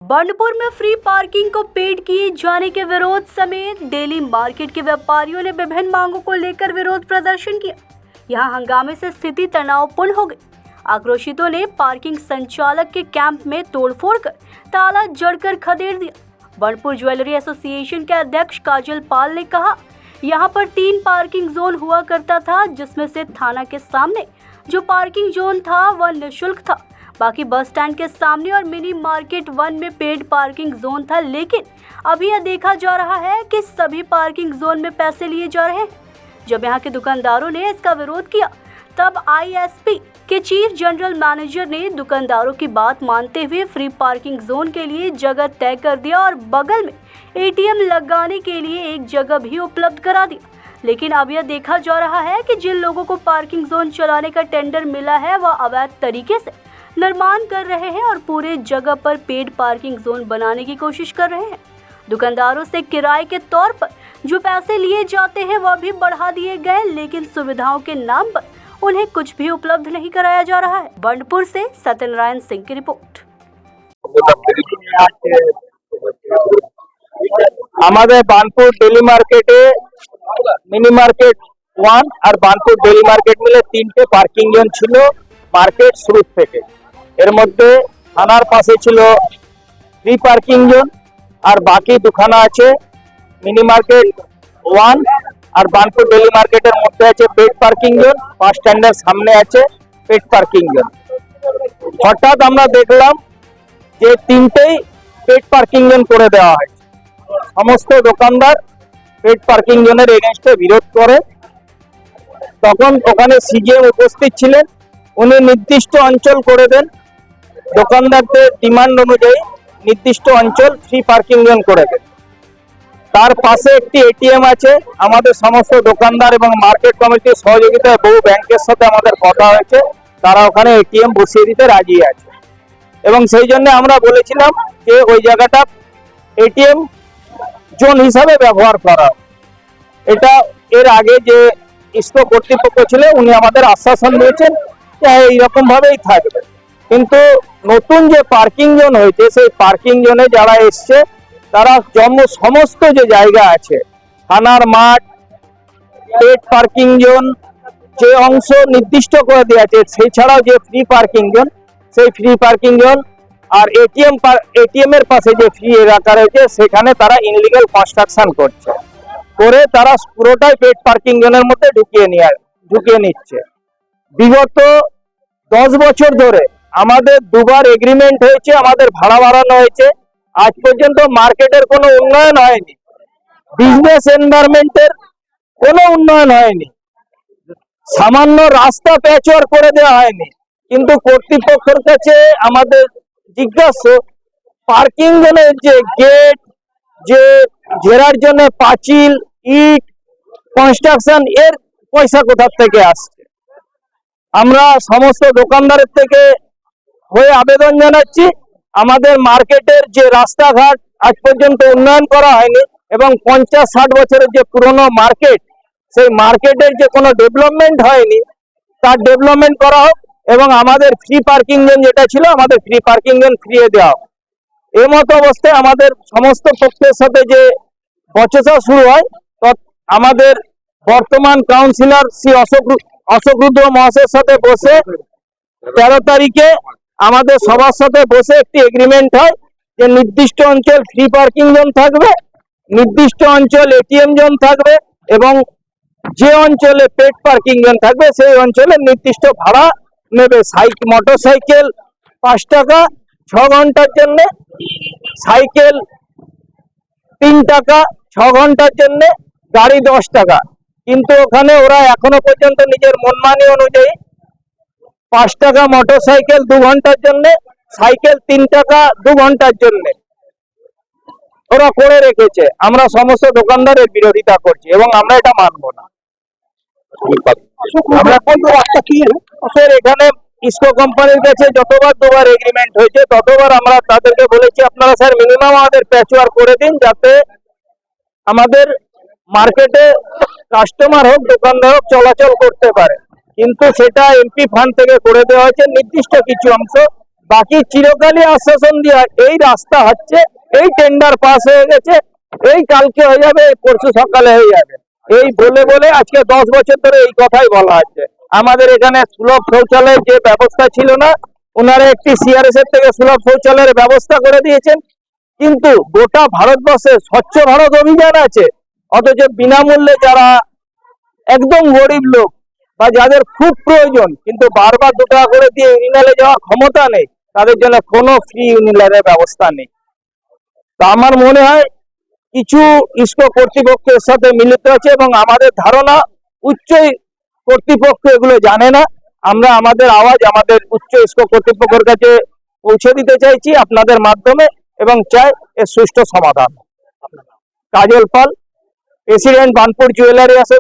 बर्नपुर में free parking को paid किए जाने के विरोध समेत डेली मार्केट के व्यापारियों ने विभिन्न मांगों को लेकर विरोध प्रदर्शन किया। यहां हंगामे से स्थिति तनावपूर्ण हो गई। आक्रोशितों ने पार्किंग संचालक के कैंप में तोड़फोड़ कर ताला जड़कर खदेड़ दिया। बर्नपुर ज्वेलरी एसोसिएशन के अध्यक्ष काजल पाल ने कहा, यहाँ पर 3 पार्किंग जोन हुआ करता था, जिसमें से थाना के सामने जो पार्किंग जोन था वह निःशुल्क था। बाकी बस स्टैंड के सामने और मिनी मार्केट 1 में पेड पार्किंग जोन था, लेकिन अभी यह देखा जा रहा है कि सभी पार्किंग जोन में पैसे लिए जा रहे हैं। जब यहां के दुकानदारों ने इसका विरोध किया, तब आईएसपी के चीफ जनरल मैनेजर ने दुकानदारों की बात मानते हुए फ्री पार्किंग जोन के लिए जगह तय कर दिया और बगल में एटीएम लगाने के लिए एक जगह भी उपलब्ध करा दिया। लेकिन अब यह देखा जा रहा है कि जिन लोगों को पार्किंग जोन चलाने का टेंडर मिला है वह अवैध तरीके से निर्माण कर रहे हैं और पूरे जगह पर पेड पार्किंग जोन बनाने की कोशिश कर रहे हैं। दुकानदारों से किराए के तौर पर जो पैसे लिए जाते हैं वह भी बढ़ा दिए गए, लेकिन सुविधाओं के नाम पर उन्हें कुछ भी उपलब्ध नहीं कराया जा रहा है। बर्नपुर से सत्यनारायण सिंह की रिपोर्ट। हमारे बानपुर डेली मार्केटे मिनी मार्केट 1 और बानपुर डेली मार्केट मिले 3টে पार्किंग जोन ছিল मार्केट शुरू থেকে। এর মধ্যে থানার পাশে ছিল ফ্রি পার্কিং জোন আর বাকি দুখানা আছে মিনি মার্কেট 1 আর বানপুর ডেলি মার্কেটের মধ্যে আছে পেড পার্কিং জোন। বাস স্ট্যান্ডের সামনে আছে পেড পার্কিং জোন। হঠাৎ আমরা দেখলাম যে 3টেই পেড পার্কিং জোন করে দেওয়া হয়েছে। সমস্ত দোকানদার পেড পার্কিং জোনের এগেইনস্টে বিরোধ করে। তখন ওখানে সিজিএম উপস্থিত ছিলেন। উনি নির্দিষ্ট অঞ্চল করে দেন, দোকানদারদের ডিমান্ড অনুযায়ী নির্দিষ্ট অঞ্চল ফ্রি পার্কিং জোন করে দেন। তার পাশে একটি এটিএম আছে। আমাদের সমস্ত দোকানদার এবং মার্কেট কমিটির সহযোগিতায় বহু ব্যাংকের সাথে আমাদের কথা হয়েছে, তারা ওখানে এটিএম বসিয়ে দিতে রাজি আছে এবং সেই জন্য আমরা বলেছিলাম যে ওই জায়গাটা এটিএম জোন হিসাবে ব্যবহার করা। এটা এর আগে যে ইসকো কর্তৃপক্ষ ছিল উনি আমাদের আশ্বাসন দিয়েছেন যে এইরকম ভাবেই থাকবে, কিন্তু নতুন যে পার্কিং জোন হয়েছে সেই পার্কিং জোনে যারা এসছে তারা সমস্ত যে জায়গা আছে থানার মাঠ, পেড পার্কিং জোন যে অংশ নির্দিষ্ট করে দেওয়া আছে, সেই ছাড়াও যে ফ্রি পার্কিং জোন সেই ফ্রি পার্কিং জোন আর এটিএম এর পাশে যে ফ্রি এলাকা রয়েছে সেখানে তারা ইনলিগাল কনস্ট্রাকশন করে তারা পুরোটাই পেড পার্কিং জোনের মধ্যে ঢুকিয়ে নিচ্ছে। বিগত 10 বছর ধরে আমাদের 2বার এগ্রিমেন্ট হয়েছে, আমাদের ভাড়া বাড়ানো হয়েছে, আজ পর্যন্ত মার্কেটের কোনো উন্নয়ন হয়নি, বিজনেস এনভায়রনমেন্টের কোনো উন্নয়ন হয়নি, সামান্য রাস্তা প্যাচওয়ার্ক করে দেওয়া হয়নি। কিন্তু কর্তৃপক্ষের কাছে আমাদের জিজ্ঞাসা, পার্কিং জোনের যে গেট, যে ঘেরার জন্য পাঁচিল, ইট, কনস্ট্রাকশন, এর পয়সা কোথা থেকে আসছে? আমরা সমস্ত দোকানদারের থেকে হয়ে আবেদন জানাচ্ছি, আমাদের মার্কেটের যে রাস্তাঘাট আজ পর্যন্ত উন্নয়ন করা হয়নি এবং 50-60 বছরের যে পুরনো মার্কেট সেই মার্কেটের যে কোনো ডেভেলপমেন্ট হয়নি তার ডেভেলপমেন্ট করা হোক এবং আমাদের ফ্রি পার্কিং জোন যেটা ছিল আমাদের ফ্রি পার্কিং জোন ফিরিয়ে দেওয়া হোক। এই মতো অবস্থায় আমাদের সমস্ত পক্ষের সাথে যে বচসা শুরু হয়, আমাদের বর্তমান কাউন্সিলর শ্রী অশোক রুদ্র মহাশয়ের সাথে বসে 13 তারিখে আমাদের সবার সাথে বসে একটি এগ্রিমেন্ট হয় যে নির্দিষ্ট অঞ্চল ফ্রি পার্কিং জোন থাকবে, নির্দিষ্ট অঞ্চল এটিএম জোন থাকবে এবং যে অঞ্চলে পেড পার্কিং জোন থাকবে সেই অঞ্চলে নির্দিষ্ট ভাড়া নেবে। মোটরসাইকেল 5 টাকা 6 ঘন্টার জন্য, সাইকেল 3 টাকা 6 ঘন্টার জন্য, গাড়ি 10 টাকা। কিন্তু ওখানে ওরা এখনো পর্যন্ত নিজের মনমানি অনুযায়ী 5 টাকা মোটরসাইকেল 2 ঘন্টার জন্য, সাইকেল 3 টাকা 2 ঘন্টার জন্য ওরা করে রেখেছে। আমরা সমস্ত দোকানদারের বিরোধিতা করছি এবং আমরা এটা মানব না। এখানে ইসকো কোম্পানির কাছে যতবার 2বার এগ্রিমেন্ট হয়েছে ততবার আমরা তাদেরকে বলেছি আপনারা স্যার মিনিমাম আমাদের প্যাচওয়ার্ক করে দিন যাতে আমাদের মার্কেটে কাস্টমার হোক দোকানদার হোক চলাচল করতে পারে, কিন্তু সেটা এমপি ফান্ড থেকে করে দেওয়া হয়েছে। নির্দিষ্ট কিছু অংশ বাকি চিরকালই আশ্বাসন দেওয়া এই রাস্তা হচ্ছে, এই টেন্ডার পাস হয়ে গেছে, এই কালকে হয়ে যাবে, এই পরশু সকালে হয়ে যাবে, এই বলে বলে আজকে 10 বছর ধরে এই কথাই বলা হচ্ছে। আমাদের এখানে সুলভ শৌচালয়ের যে ব্যবস্থা ছিল না, ওনারা একটি সিআরএস এর থেকে সুলভ শৌচালয়ের ব্যবস্থা করে দিয়েছেন। কিন্তু গোটা ভারতবর্ষে স্বচ্ছ ভারত অভিযান আছে, অথচ বিনামূল্যে যারা একদম গরিব লোক বা যাদের খুব প্রয়োজন কিন্তু বারবার 2 টাকা করে দিয়ে ইউনিনালে যাওয়ার ক্ষমতা নেই, তাদের জন্য কোনো ফ্রি ইউনিনালের ব্যবস্থা নেই। তা আমার মনে হয় কিছু ইসকো কর্তৃপক্ষের সাথে মিলিত আছে এবং আমাদের ধারণা উচ্চ কর্তৃপক্ষ এগুলো জানে না। আমরা আমাদের আওয়াজ আমাদের উচ্চ ইসকো কর্তৃপক্ষের কাছে পৌঁছে দিতে চাইছি আপনাদের মাধ্যমে এবং চাই এর সুষ্ঠু সমাধান। কাজল পাল, প্রেসিডেন্ট বার্নপুর জুয়েলারি অ্যাসোসিয়েশন।